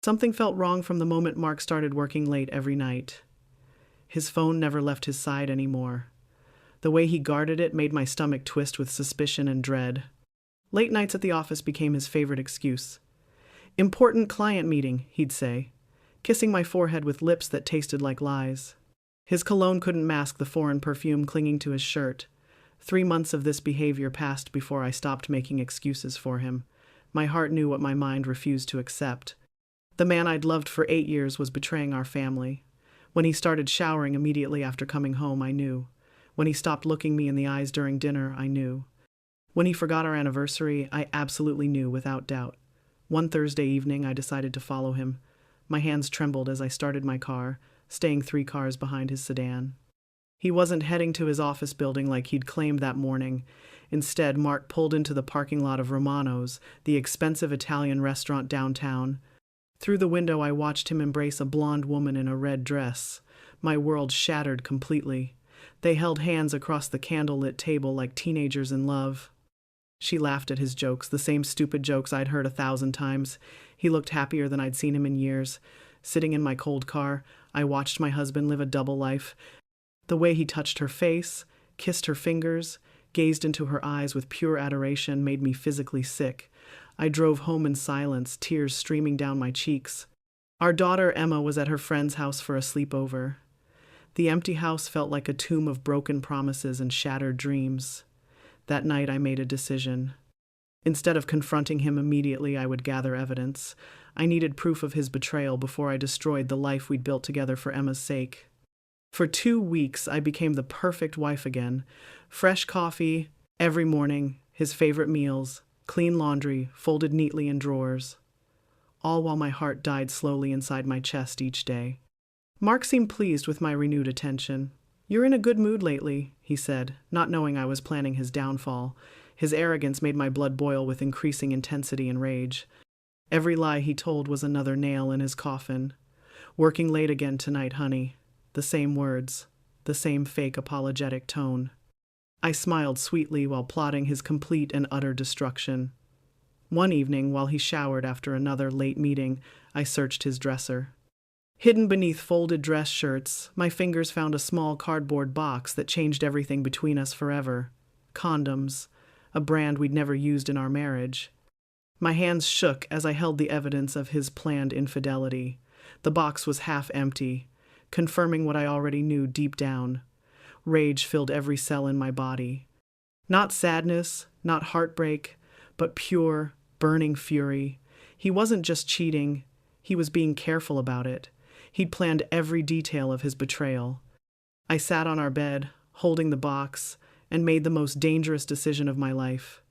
Something felt wrong from the moment Mark started working late every night. His phone never left his side anymore. The way he guarded it made my stomach twist with suspicion and dread. Late nights at the office became his favorite excuse. "Important client meeting," he'd say, kissing my forehead with lips that tasted like lies. His cologne couldn't mask the foreign perfume clinging to his shirt. 3 months of this behavior passed before I stopped making excuses for him. My heart knew what my mind refused to accept. The man I'd loved for 8 years was betraying our family. When he started showering immediately after coming home, I knew. When he stopped looking me in the eyes during dinner, I knew. When he forgot our anniversary, I absolutely knew without doubt. One Thursday evening, I decided to follow him. My hands trembled as I started my car, staying 3 cars behind his sedan. He wasn't heading to his office building like he'd claimed that morning. Instead, Mark pulled into the parking lot of Romano's, the expensive Italian restaurant downtown. Through the window, I watched him embrace a blonde woman in a red dress. My world shattered completely. They held hands across the candlelit table like teenagers in love. She laughed at his jokes, the same stupid jokes I'd heard 1,000 times. He looked happier than I'd seen him in years. Sitting in my cold car, I watched my husband live a double life. The way he touched her face, kissed her fingers, gazed into her eyes with pure adoration made me physically sick. I drove home in silence, tears streaming down my cheeks. Our daughter Emma was at her friend's house for a sleepover. The empty house felt like a tomb of broken promises and shattered dreams. That night I made a decision. Instead of confronting him immediately, I would gather evidence. I needed proof of his betrayal before I destroyed the life we'd built together for Emma's sake. For 2 weeks, I became the perfect wife again. Fresh coffee every morning, his favorite meals, clean laundry, folded neatly in drawers. All while my heart died slowly inside my chest each day. Mark seemed pleased with my renewed attention. "You're in a good mood lately," he said, not knowing I was planning his downfall. His arrogance made my blood boil with increasing intensity and rage. Every lie he told was another nail in his coffin. "Working late again tonight, honey." The same words, the same fake apologetic tone. I smiled sweetly while plotting his complete and utter destruction. One evening, while he showered after another late meeting, I searched his dresser. Hidden beneath folded dress shirts, my fingers found a small cardboard box that changed everything between us forever. Condoms, a brand we'd never used in our marriage. My hands shook as I held the evidence of his planned infidelity. The box was half empty, confirming what I already knew deep down. Rage filled every cell in my body. Not sadness, not heartbreak, but pure, burning fury. He wasn't just cheating, he was being careful about it. He'd planned every detail of his betrayal. I sat on our bed, holding the box, and made the most dangerous decision of my life.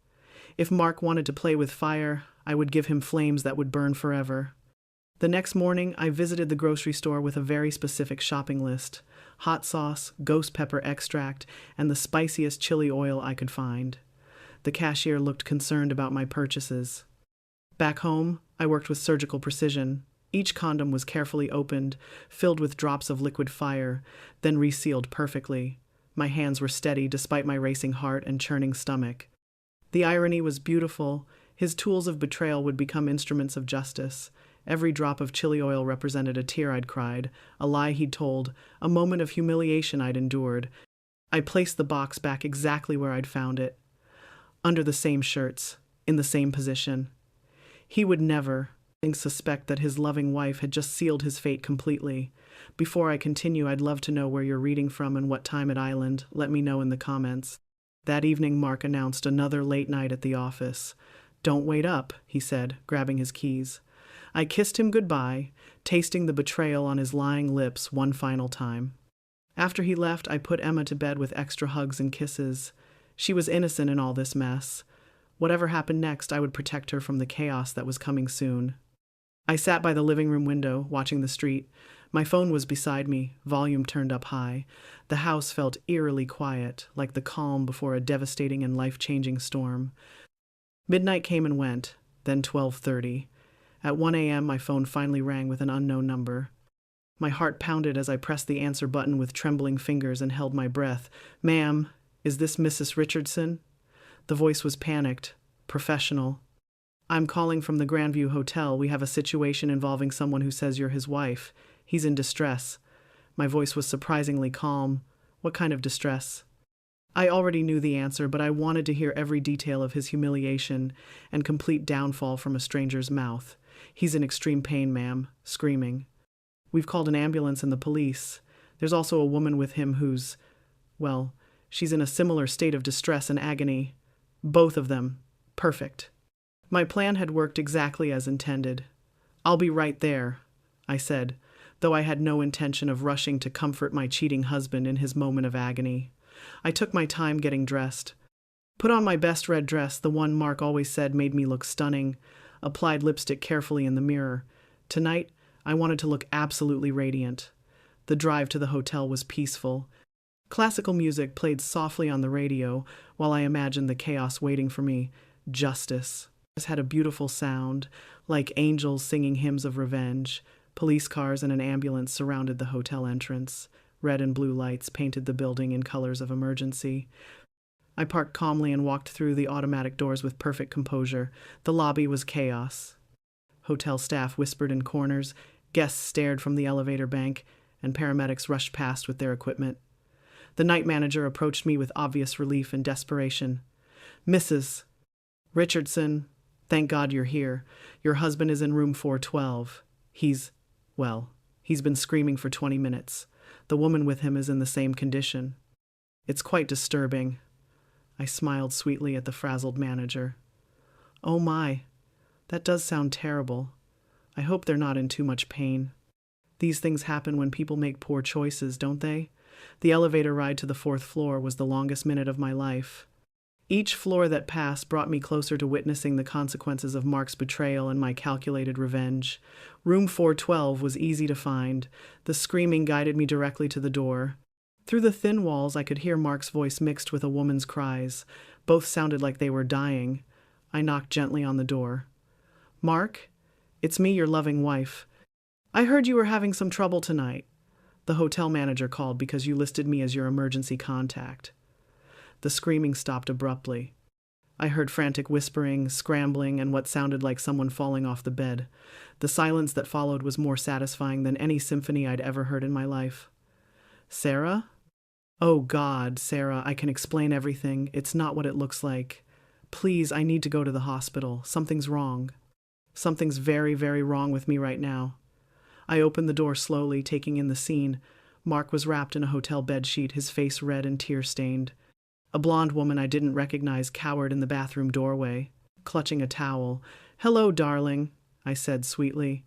If Mark wanted to play with fire, I would give him flames that would burn forever. The next morning, I visited the grocery store with a very specific shopping list: hot sauce, ghost pepper extract, and the spiciest chili oil I could find. The cashier looked concerned about my purchases. Back home, I worked with surgical precision. Each condom was carefully opened, filled with drops of liquid fire, then resealed perfectly. My hands were steady despite my racing heart and churning stomach. The irony was beautiful. His tools of betrayal would become instruments of justice. Every drop of chili oil represented a tear I'd cried, a lie he'd told, a moment of humiliation I'd endured. I placed the box back exactly where I'd found it, under the same shirts, in the same position. He would never suspect that his loving wife had just sealed his fate completely. Before I continue, I'd love to know where you're reading from and what time at Island. Let me know in the comments. That evening, Mark announced another late night at the office. "Don't wait up," he said, grabbing his keys. I kissed him goodbye, tasting the betrayal on his lying lips one final time. After he left, I put Emma to bed with extra hugs and kisses. She was innocent in all this mess. Whatever happened next, I would protect her from the chaos that was coming soon. I sat by the living room window, watching the street. My phone was beside me, volume turned up high. The house felt eerily quiet, like the calm before a devastating and life-changing storm. Midnight came and went, then 12:30. At 1 a.m., my phone finally rang with an unknown number. My heart pounded as I pressed the answer button with trembling fingers and held my breath. "Ma'am, is this Mrs. Richardson?" The voice was panicked, professional. I'm calling from the Grandview Hotel. We have a situation involving someone who says you're his wife. He's in distress. My voice was surprisingly calm. What kind of distress? I already knew the answer, but I wanted to hear every detail of his humiliation and complete downfall from a stranger's mouth. He's in extreme pain, ma'am, screaming. We've called an ambulance and the police. There's also a woman with him who's, well, she's in a similar state of distress and agony. Both of them. Perfect. My plan had worked exactly as intended. I'll be right there, I said, though I had no intention of rushing to comfort my cheating husband in his moment of agony. I took my time getting dressed. Put on my best red dress, the one Mark always said made me look stunning, applied lipstick carefully in the mirror. Tonight, I wanted to look absolutely radiant. The drive to the hotel was peaceful. Classical music played softly on the radio while I imagined the chaos waiting for me. Justice. It had a beautiful sound, like angels singing hymns of revenge. Police cars and an ambulance surrounded the hotel entrance. Red and blue lights painted the building in colors of emergency. I parked calmly and walked through the automatic doors with perfect composure. The lobby was chaos. Hotel staff whispered in corners, guests stared from the elevator bank, and paramedics rushed past with their equipment. The night manager approached me with obvious relief and desperation. Mrs. Richardson, thank God you're here. Your husband is in room 412. He's been screaming for 20 minutes. The woman with him is in the same condition. It's quite disturbing. I smiled sweetly at the frazzled manager. Oh my, that does sound terrible. I hope they're not in too much pain. These things happen when people make poor choices, don't they? The elevator ride to the 4th floor was the longest minute of my life. Each floor that passed brought me closer to witnessing the consequences of Mark's betrayal and my calculated revenge. Room 412 was easy to find. The screaming guided me directly to the door. Through the thin walls, I could hear Mark's voice mixed with a woman's cries. Both sounded like they were dying. I knocked gently on the door. Mark, it's me, your loving wife. I heard you were having some trouble tonight. The hotel manager called because you listed me as your emergency contact. The screaming stopped abruptly. I heard frantic whispering, scrambling, and what sounded like someone falling off the bed. The silence that followed was more satisfying than any symphony I'd ever heard in my life. Sarah? Oh God, Sarah, I can explain everything. It's not what it looks like. Please, I need to go to the hospital. Something's wrong. Something's very, very wrong with me right now. I opened the door slowly, taking in the scene. Mark was wrapped in a hotel bedsheet, his face red and tear-stained. A blonde woman I didn't recognize cowered in the bathroom doorway, clutching a towel. Hello, darling, I said sweetly.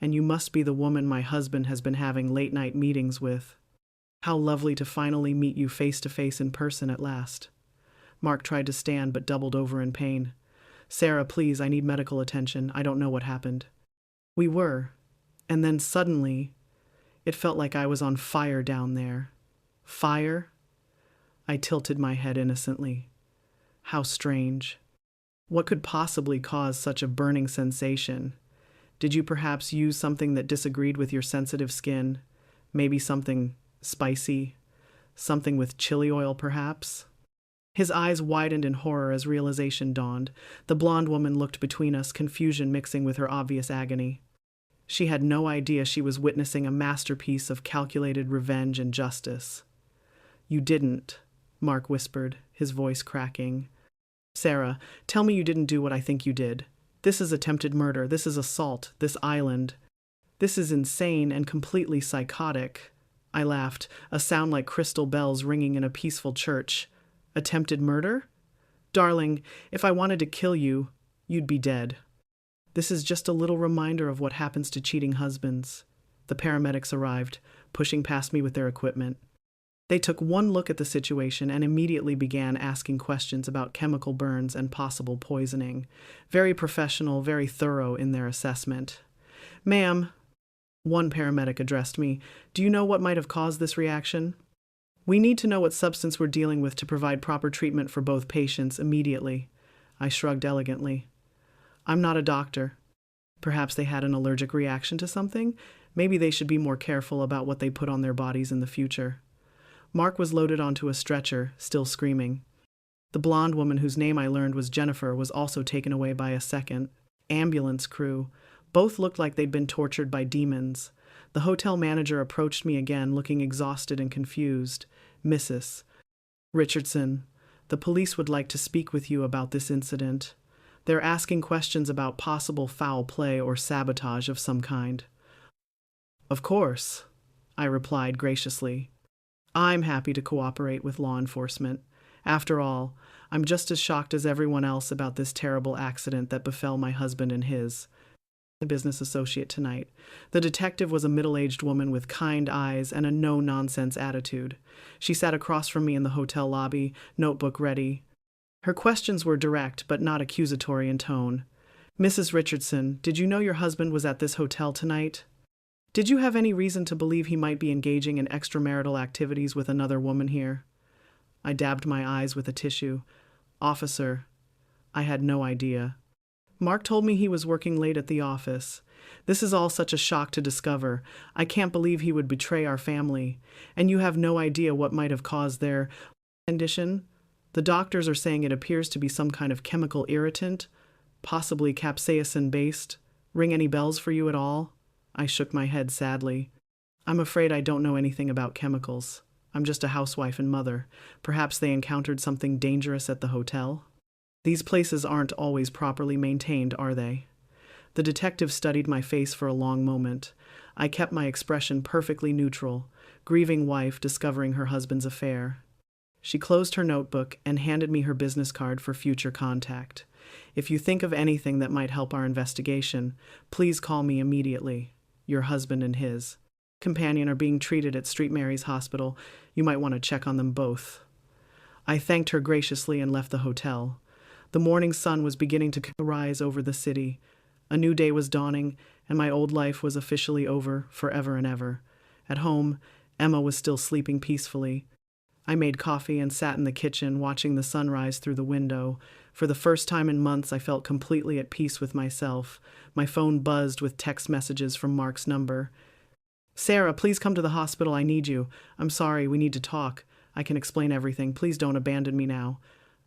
And you must be the woman my husband has been having late-night meetings with. How lovely to finally meet you face-to-face in person at last. Mark tried to stand but doubled over in pain. Sarah, please, I need medical attention. I don't know what happened. We were. And then suddenly, it felt like I was on fire down there. Fire? I tilted my head innocently. How strange. What could possibly cause such a burning sensation? Did you perhaps use something that disagreed with your sensitive skin? Maybe something spicy? Something with chili oil, perhaps? His eyes widened in horror as realization dawned. The blonde woman looked between us, confusion mixing with her obvious agony. She had no idea she was witnessing a masterpiece of calculated revenge and justice. You didn't, Mark whispered, his voice cracking. Sarah, tell me you didn't do what I think you did. This is attempted murder. This is assault. This island. This is insane and completely psychotic. I laughed, a sound like crystal bells ringing in a peaceful church. Attempted murder? Darling, if I wanted to kill you, you'd be dead. This is just a little reminder of what happens to cheating husbands. The paramedics arrived, pushing past me with their equipment. They took one look at the situation and immediately began asking questions about chemical burns and possible poisoning. Very professional, very thorough in their assessment. Ma'am, one paramedic addressed me, do you know what might have caused this reaction? We need to know what substance we're dealing with to provide proper treatment for both patients immediately. I shrugged elegantly. I'm not a doctor. Perhaps they had an allergic reaction to something? Maybe they should be more careful about what they put on their bodies in the future. Mark was loaded onto a stretcher, still screaming. The blonde woman whose name I learned was Jennifer was also taken away by a second ambulance crew. Both looked like they'd been tortured by demons. The hotel manager approached me again, looking exhausted and confused. Mrs. Richardson, the police would like to speak with you about this incident. They're asking questions about possible foul play or sabotage of some kind. Of course, I replied graciously. I'm happy to cooperate with law enforcement. After all, I'm just as shocked as everyone else about this terrible accident that befell my husband and his. A business associate tonight. The detective was a middle-aged woman with kind eyes and a no-nonsense attitude. She sat across from me in the hotel lobby, notebook ready. Her questions were direct but not accusatory in tone. Mrs. Richardson, did you know your husband was at this hotel tonight? Did you have any reason to believe he might be engaging in extramarital activities with another woman here? I dabbed my eyes with a tissue. Officer, I had no idea. Mark told me he was working late at the office. This is all such a shock to discover. I can't believe he would betray our family. And you have no idea what might have caused their condition? The doctors are saying it appears to be some kind of chemical irritant, possibly capsaicin-based. Ring any bells for you at all? I shook my head sadly. I'm afraid I don't know anything about chemicals. I'm just a housewife and mother. Perhaps they encountered something dangerous at the hotel? These places aren't always properly maintained, are they? The detective studied my face for a long moment. I kept my expression perfectly neutral, grieving wife discovering her husband's affair. She closed her notebook and handed me her business card for future contact. If you think of anything that might help our investigation, please call me immediately. Your husband and his companion are being treated at St. Mary's Hospital. You might want to check on them both. I thanked her graciously and left the hotel. The morning sun was beginning to rise over the city. A new day was dawning, and my old life was officially over forever and ever. At home, Emma was still sleeping peacefully. I made coffee and sat in the kitchen, watching the sunrise through the window. For the first time in months, I felt completely at peace with myself. My phone buzzed with text messages from Mark's number. Sarah, please come to the hospital. I need you. I'm sorry, we need to talk. I can explain everything. Please don't abandon me now.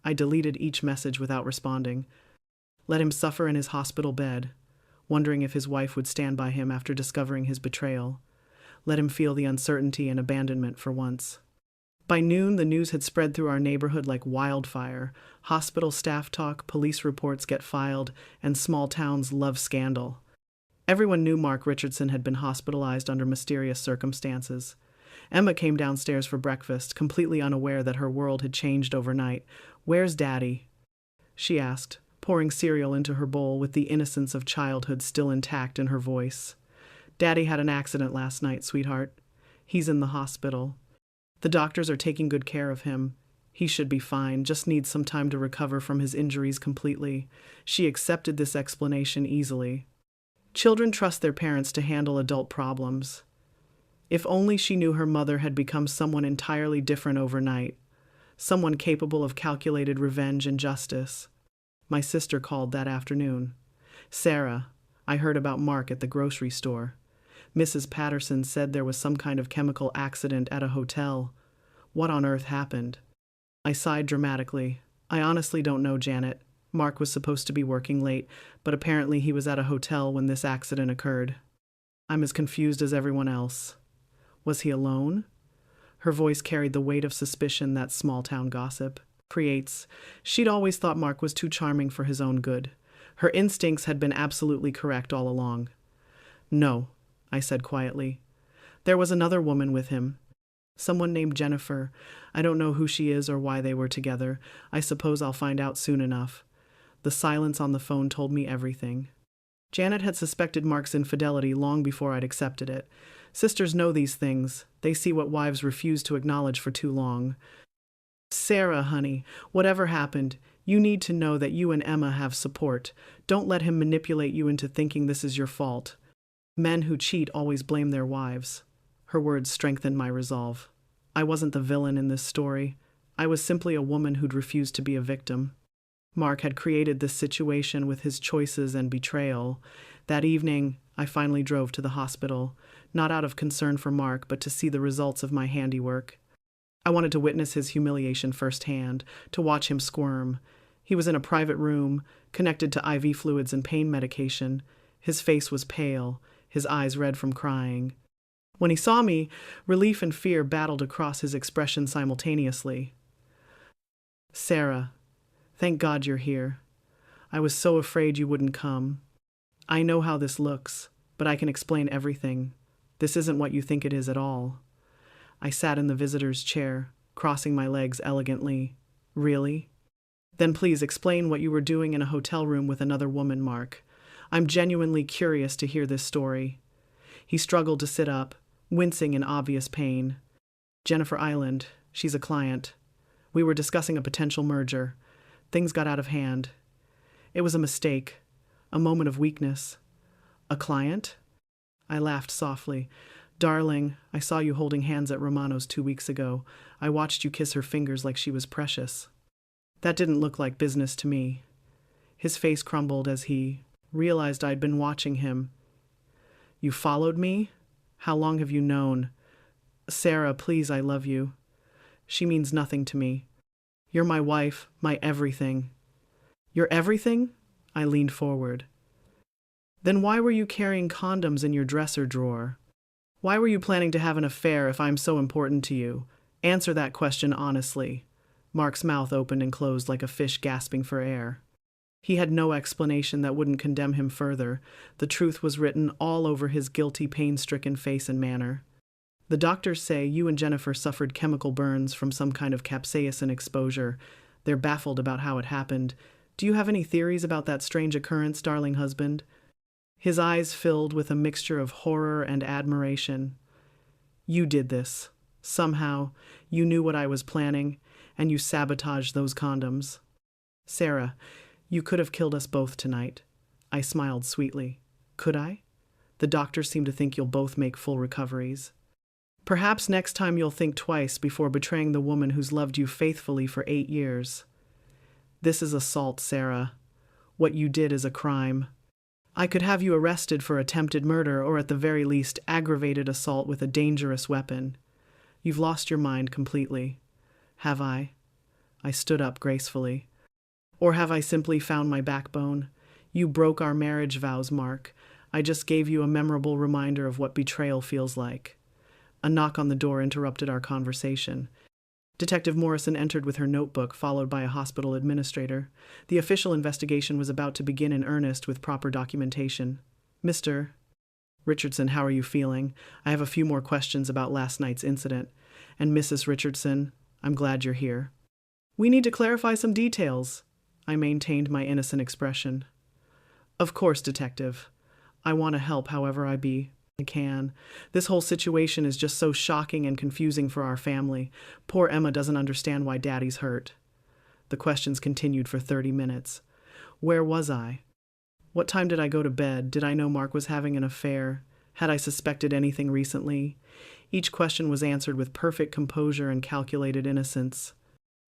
I deleted each message without responding. Let him suffer in his hospital bed, wondering if his wife would stand by him after discovering his betrayal. Let him feel the uncertainty and abandonment for once. By noon, the news had spread through our neighborhood like wildfire. Hospital staff talk, police reports get filed, and small towns love scandal. Everyone knew Mark Richardson had been hospitalized under mysterious circumstances. Emma came downstairs for breakfast, completely unaware that her world had changed overnight. "Where's Daddy?" she asked, pouring cereal into her bowl with the innocence of childhood still intact in her voice. "Daddy had an accident last night, sweetheart. He's in the hospital. The doctors are taking good care of him. He should be fine, just needs some time to recover from his injuries completely." She accepted this explanation easily. Children trust their parents to handle adult problems. If only she knew her mother had become someone entirely different overnight, someone capable of calculated revenge and justice. My sister called that afternoon. "Sarah, I heard about Mark at the grocery store. Mrs. Patterson said there was some kind of chemical accident at a hotel. What on earth happened?" I sighed dramatically. "I honestly don't know, Janet. Mark was supposed to be working late, but apparently he was at a hotel when this accident occurred. I'm as confused as everyone else. Was he alone?" Her voice carried the weight of suspicion that small-town gossip creates. She'd always thought Mark was too charming for his own good. Her instincts had been absolutely correct all along. "No," I said quietly. "There was another woman with him. Someone named Jennifer. I don't know who she is or why they were together. I suppose I'll find out soon enough." The silence on the phone told me everything. Janet had suspected Mark's infidelity long before I'd accepted it. Sisters know these things. They see what wives refuse to acknowledge for too long. "Sarah, honey, whatever happened, you need to know that you and Emma have support. Don't let him manipulate you into thinking this is your fault. Men who cheat always blame their wives." Her words strengthened my resolve. I wasn't the villain in this story. I was simply a woman who'd refused to be a victim. Mark had created this situation with his choices and betrayal. That evening, I finally drove to the hospital, not out of concern for Mark, but to see the results of my handiwork. I wanted to witness his humiliation firsthand, to watch him squirm. He was in a private room, connected to IV fluids and pain medication. His face was pale, his eyes red from crying. When he saw me, relief and fear battled across his expression simultaneously. "Sarah, thank God you're here. I was so afraid you wouldn't come. I know how this looks, but I can explain everything. This isn't what you think it is at all." I sat in the visitor's chair, crossing my legs elegantly. "Really? Then please explain what you were doing in a hotel room with another woman, Mark. I'm genuinely curious to hear this story." He struggled to sit up, wincing in obvious pain. "Jennifer Island, she's a client. We were discussing a potential merger. Things got out of hand. It was a mistake, a moment of weakness." "A client?" I laughed softly. "Darling, I saw you holding hands at Romano's 2 weeks ago. I watched you kiss her fingers like she was precious. That didn't look like business to me." His face crumbled as he realized I'd been watching him. "You followed me? How long have you known?" "Sarah, please, I love you. She means nothing to me. You're my wife, my everything." "Your everything?" I leaned forward. "Then why were you carrying condoms in your dresser drawer? Why were you planning to have an affair if I'm so important to you? Answer that question honestly." Mark's mouth opened and closed like a fish gasping for air. He had no explanation that wouldn't condemn him further. The truth was written all over his guilty, pain-stricken face and manner. "The doctors say you and Jennifer suffered chemical burns from some kind of capsaicin exposure. They're baffled about how it happened. Do you have any theories about that strange occurrence, darling husband?" His eyes filled with a mixture of horror and admiration. "You did this. Somehow, you knew what I was planning, and you sabotaged those condoms. Sarah, you could have killed us both tonight." I smiled sweetly. "Could I? The doctors seem to think you'll both make full recoveries. Perhaps next time you'll think twice before betraying the woman who's loved you faithfully for 8 years. This is assault, Sarah. What you did is a crime. I could have you arrested for attempted murder or at the very least aggravated assault with a dangerous weapon. You've lost your mind completely. Have I?" I stood up gracefully. "Or have I simply found my backbone? You broke our marriage vows, Mark. I just gave you a memorable reminder of what betrayal feels like." A knock on the door interrupted our conversation. Detective Morrison entered with her notebook, followed by a hospital administrator. The official investigation was about to begin in earnest with proper documentation. "Mr. Richardson, how are you feeling? I have a few more questions about last night's incident. And Mrs. Richardson, I'm glad you're here." "We need to clarify some details." I maintained my innocent expression. "Of course, Detective. I want to help however I can. This whole situation is just so shocking and confusing for our family. Poor Emma doesn't understand why Daddy's hurt." The questions continued for 30 minutes. Where was I? What time did I go to bed? Did I know Mark was having an affair? Had I suspected anything recently? Each question was answered with perfect composure and calculated innocence.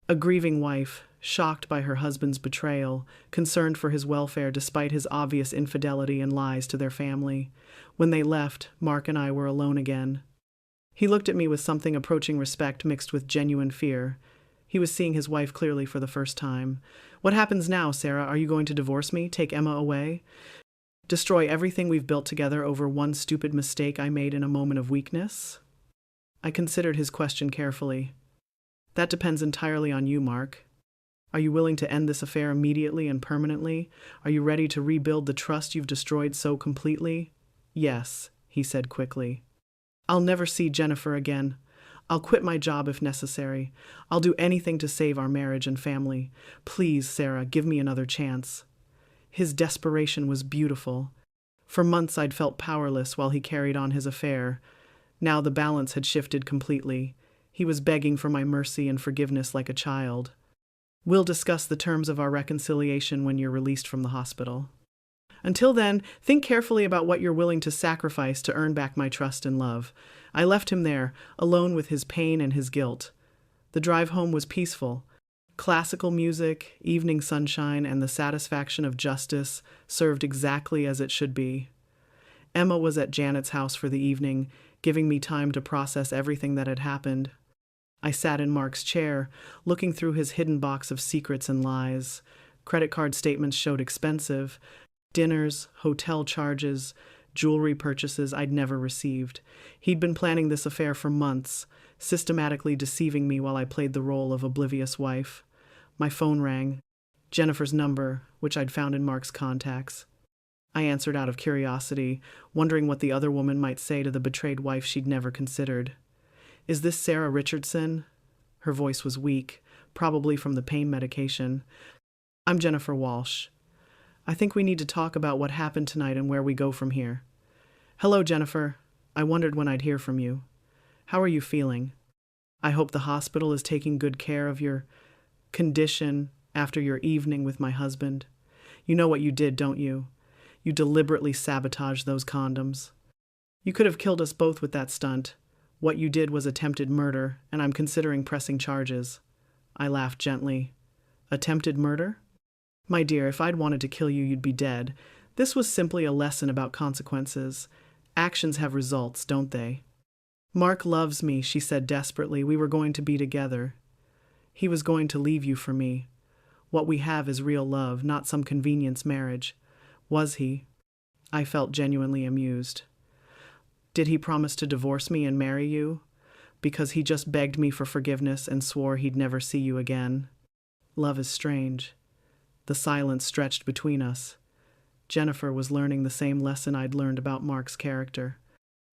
A grieving wife, shocked by her husband's betrayal, concerned for his welfare despite his obvious infidelity and lies to their family. When they left, Mark and I were alone again. He looked at me with something approaching respect mixed with genuine fear. He was seeing his wife clearly for the first time. "What happens now, Sarah? Are you going to divorce me? Take Emma away? Destroy everything we've built together over one stupid mistake I made in a moment of weakness?" I considered his question carefully. "That depends entirely on you, Mark. Are you willing to end this affair immediately and permanently? Are you ready to rebuild the trust you've destroyed so completely?" "Yes," he said quickly. "I'll never see Jennifer again. I'll quit my job if necessary. I'll do anything to save our marriage and family. Please, Sarah, give me another chance." His desperation was beautiful. For months I'd felt powerless while he carried on his affair. Now the balance had shifted completely. He was begging for my mercy and forgiveness like a child. "We'll discuss the terms of our reconciliation when you're released from the hospital. Until then, think carefully about what you're willing to sacrifice to earn back my trust and love." I left him there, alone with his pain and his guilt. The drive home was peaceful. Classical music, evening sunshine, and the satisfaction of justice served exactly as it should be. Emma was at Janet's house for the evening, giving me time to process everything that had happened. I sat in Mark's chair, looking through his hidden box of secrets and lies. Credit card statements showed expensive dinners, hotel charges, jewelry purchases I'd never received. He'd been planning this affair for months, systematically deceiving me while I played the role of oblivious wife. My phone rang. Jennifer's number, which I'd found in Mark's contacts. I answered out of curiosity, wondering what the other woman might say to the betrayed wife she'd never considered. "Is this Sarah Richardson?" Her voice was weak, probably from the pain medication. "I'm Jennifer Walsh. I think we need to talk about what happened tonight and where we go from here." "Hello, Jennifer. I wondered when I'd hear from you. How are you feeling? I hope the hospital is taking good care of your condition after your evening with my husband. You know what you did, don't you? You deliberately sabotaged those condoms. You could have killed us both with that stunt. What you did was attempted murder, and I'm considering pressing charges." I laughed gently. "Attempted murder? My dear, if I'd wanted to kill you, you'd be dead. This was simply a lesson about consequences. Actions have results, don't they?" "Mark loves me," she said desperately. "We were going to be together. He was going to leave you for me. What we have is real love, not some convenience marriage. Was he?" I felt genuinely amused. "Did he promise to divorce me and marry you? Because he just begged me for forgiveness and swore he'd never see you again. Love is strange." The silence stretched between us. Jennifer was learning the same lesson I'd learned about Mark's character.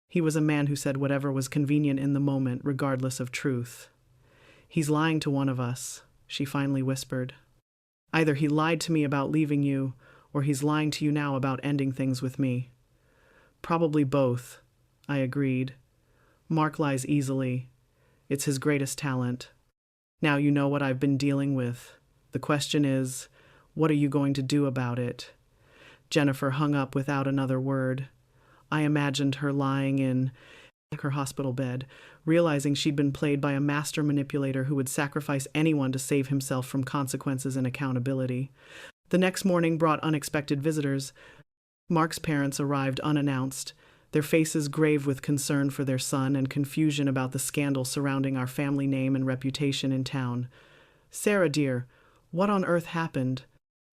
He was a man who said whatever was convenient in the moment, regardless of truth. "He's lying to one of us," she finally whispered. "Either he lied to me about leaving you, or he's lying to you now about ending things with me." "Probably both," I agreed. "Mark lies easily. It's his greatest talent. Now you know what I've been dealing with. The question is, what are you going to do about it?" Jennifer hung up without another word. I imagined her lying in her hospital bed, realizing she'd been played by a master manipulator who would sacrifice anyone to save himself from consequences and accountability. The next morning brought unexpected visitors. Mark's parents arrived unannounced, their faces grave with concern for their son and confusion about the scandal surrounding our family name and reputation in town. "Sarah, dear, what on earth happened?"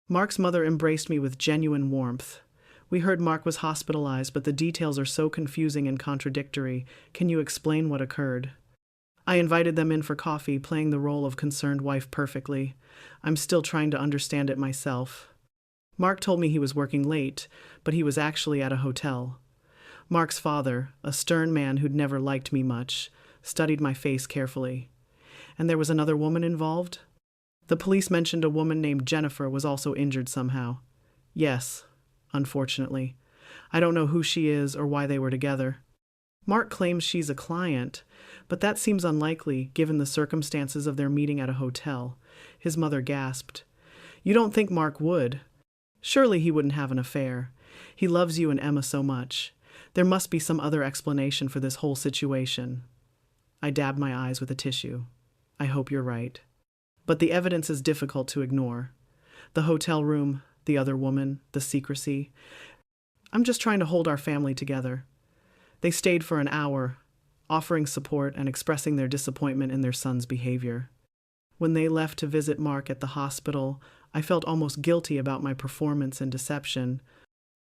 Mark's mother embraced me with genuine warmth. "We heard Mark was hospitalized, but the details are so confusing and contradictory. Can you explain what occurred?" I invited them in for coffee, playing the role of concerned wife perfectly. I'm still trying to understand it myself. Mark told me he was working late, but he was actually at a hotel. Mark's father, a stern man who'd never liked me much, studied my face carefully. "And there was another woman involved?" "The police mentioned a woman named Jennifer was also injured somehow." "Yes, unfortunately. I don't know who she is or why they were together. Mark claims she's a client, but that seems unlikely given the circumstances of their meeting at a hotel." His mother gasped. "You don't think Mark would? Surely he wouldn't have an affair. He loves you and Emma so much. There must be some other explanation for this whole situation." I dabbed my eyes with a tissue. "I hope you're right. But the evidence is difficult to ignore. The hotel room, the other woman, the secrecy. I'm just trying to hold our family together." They stayed for an hour, offering support and expressing their disappointment in their son's behavior. When they left to visit Mark at the hospital, I felt almost guilty about my performance and deception.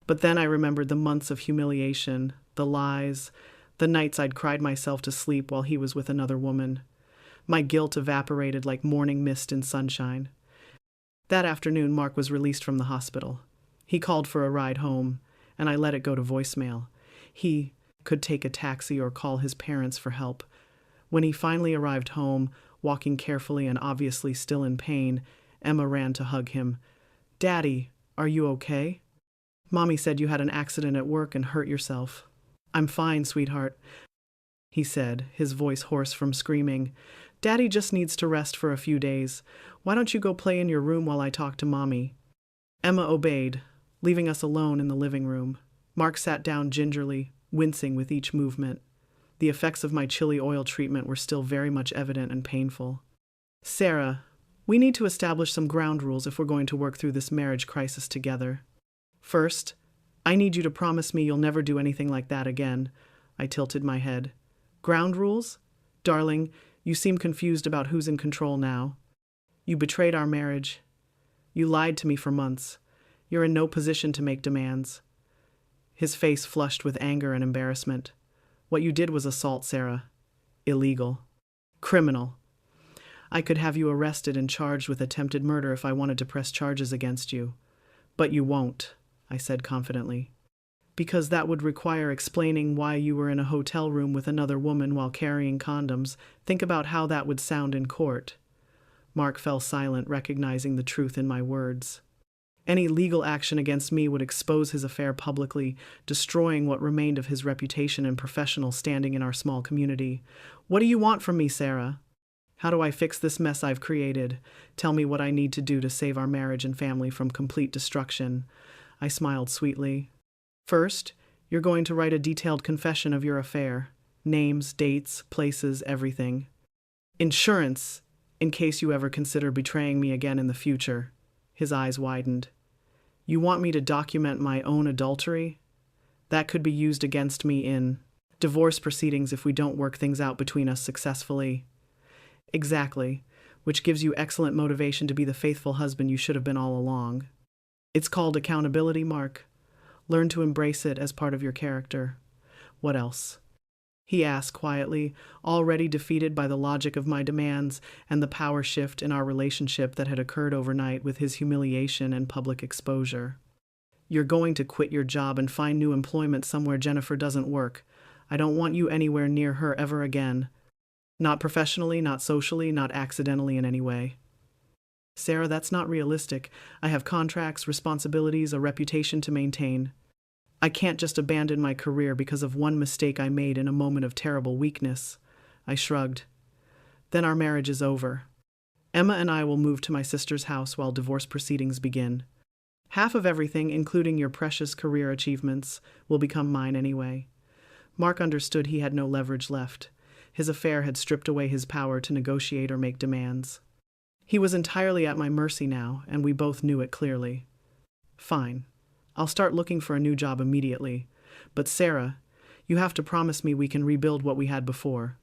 But then I remembered the months of humiliation, the lies, the nights I'd cried myself to sleep while he was with another woman. My guilt evaporated like morning mist in sunshine. That afternoon, Mark was released from the hospital. He called for a ride home, and I let it go to voicemail. He could take a taxi or call his parents for help. When he finally arrived home, walking carefully and obviously still in pain, Emma ran to hug him. "Daddy, are you okay?" "Mommy said you had an accident at work and hurt yourself." "I'm fine, sweetheart," he said, his voice hoarse from screaming. "Daddy just needs to rest for a few days. Why don't you go play in your room while I talk to Mommy?" Emma obeyed, leaving us alone in the living room. Mark sat down gingerly, wincing with each movement. The effects of my chili oil treatment were still very much evident and painful. "Sarah, we need to establish some ground rules if we're going to work through this marriage crisis together. First, I need you to promise me you'll never do anything like that again." I tilted my head. "Ground rules? Darling, You seem confused about who's in control now. You betrayed our marriage. You lied to me for months. You're in no position to make demands." His face flushed with anger and embarrassment. "What you did was assault, Sarah. Illegal. Criminal. I could have you arrested and charged with attempted murder if I wanted to press charges against you. But you won't," I said confidently. "Because that would require explaining why you were in a hotel room with another woman while carrying condoms. Think about how that would sound in court." Mark fell silent, recognizing the truth in my words. Any legal action against me would expose his affair publicly, destroying what remained of his reputation and professional standing in our small community. "What do you want from me, Sarah? How do I fix this mess I've created? Tell me what I need to do to save our marriage and family from complete destruction." I smiled sweetly. "First, you're going to write a detailed confession of your affair. Names, dates, places, everything. Insurance, in case you ever consider betraying me again in the future." His eyes widened. "You want me to document my own adultery? That could be used against me in divorce proceedings if we don't work things out between us successfully." "Exactly, which gives you excellent motivation to be the faithful husband you should have been all along. It's called accountability, Mark. Learn to embrace it as part of your character." "What else?" he asked quietly, already defeated by the logic of my demands and the power shift in our relationship that had occurred overnight with his humiliation and public exposure. "You're going to quit your job and find new employment somewhere Jennifer doesn't work. I don't want you anywhere near her ever again. Not professionally, not socially, not accidentally in any way." "Sarah, that's not realistic. I have contracts, responsibilities, a reputation to maintain. I can't just abandon my career because of one mistake I made in a moment of terrible weakness." I shrugged. "Then our marriage is over. Emma and I will move to my sister's house while divorce proceedings begin. Half of everything, including your precious career achievements, will become mine anyway." Mark understood he had no leverage left. His affair had stripped away his power to negotiate or make demands. He was entirely at my mercy now, and we both knew it clearly. "Fine. I'll start looking for a new job immediately. But Sarah, you have to promise me we can rebuild what we had before.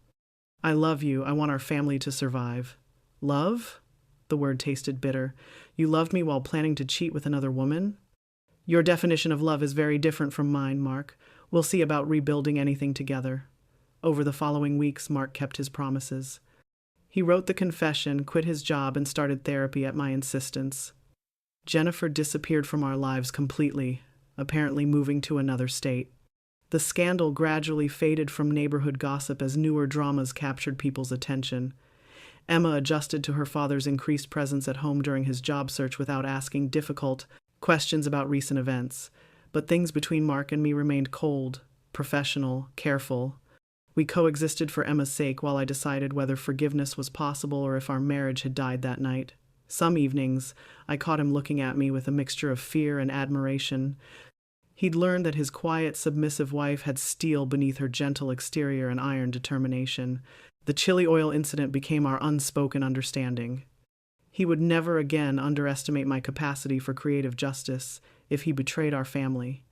I love you. I want our family to survive." "Love?" The word tasted bitter. "You loved me while planning to cheat with another woman?" "Your definition of love is very different from mine, Mark. We'll see about rebuilding anything together." Over the following weeks, Mark kept his promises. He wrote the confession, quit his job, and started therapy at my insistence. Jennifer disappeared from our lives completely, apparently moving to another state. The scandal gradually faded from neighborhood gossip as newer dramas captured people's attention. Emma adjusted to her father's increased presence at home during his job search without asking difficult questions about recent events. But things between Mark and me remained cold, professional, careful. We coexisted for Emma's sake while I decided whether forgiveness was possible or if our marriage had died that night. Some evenings, I caught him looking at me with a mixture of fear and admiration. He'd learned that his quiet, submissive wife had steel beneath her gentle exterior and iron determination. The chili oil incident became our unspoken understanding. He would never again underestimate my capacity for creative justice if he betrayed our family.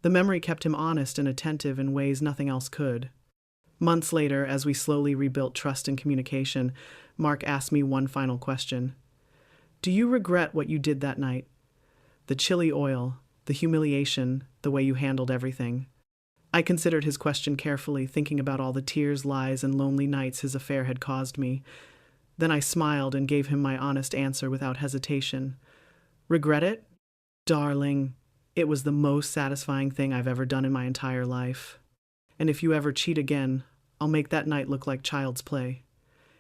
The memory kept him honest and attentive in ways nothing else could. Months later, as we slowly rebuilt trust and communication, Mark asked me one final question. "Do you regret what you did that night? The chili oil, the humiliation, the way you handled everything?" I considered his question carefully, thinking about all the tears, lies, and lonely nights his affair had caused me. Then I smiled and gave him my honest answer without hesitation. "Regret it? Darling, it was the most satisfying thing I've ever done in my entire life. And if you ever cheat again, I'll make that night look like child's play."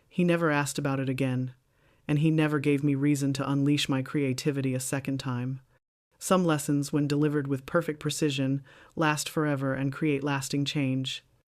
He never asked about it again, and he never gave me reason to unleash my creativity a second time. Some lessons, when delivered with perfect precision, last forever and create lasting change.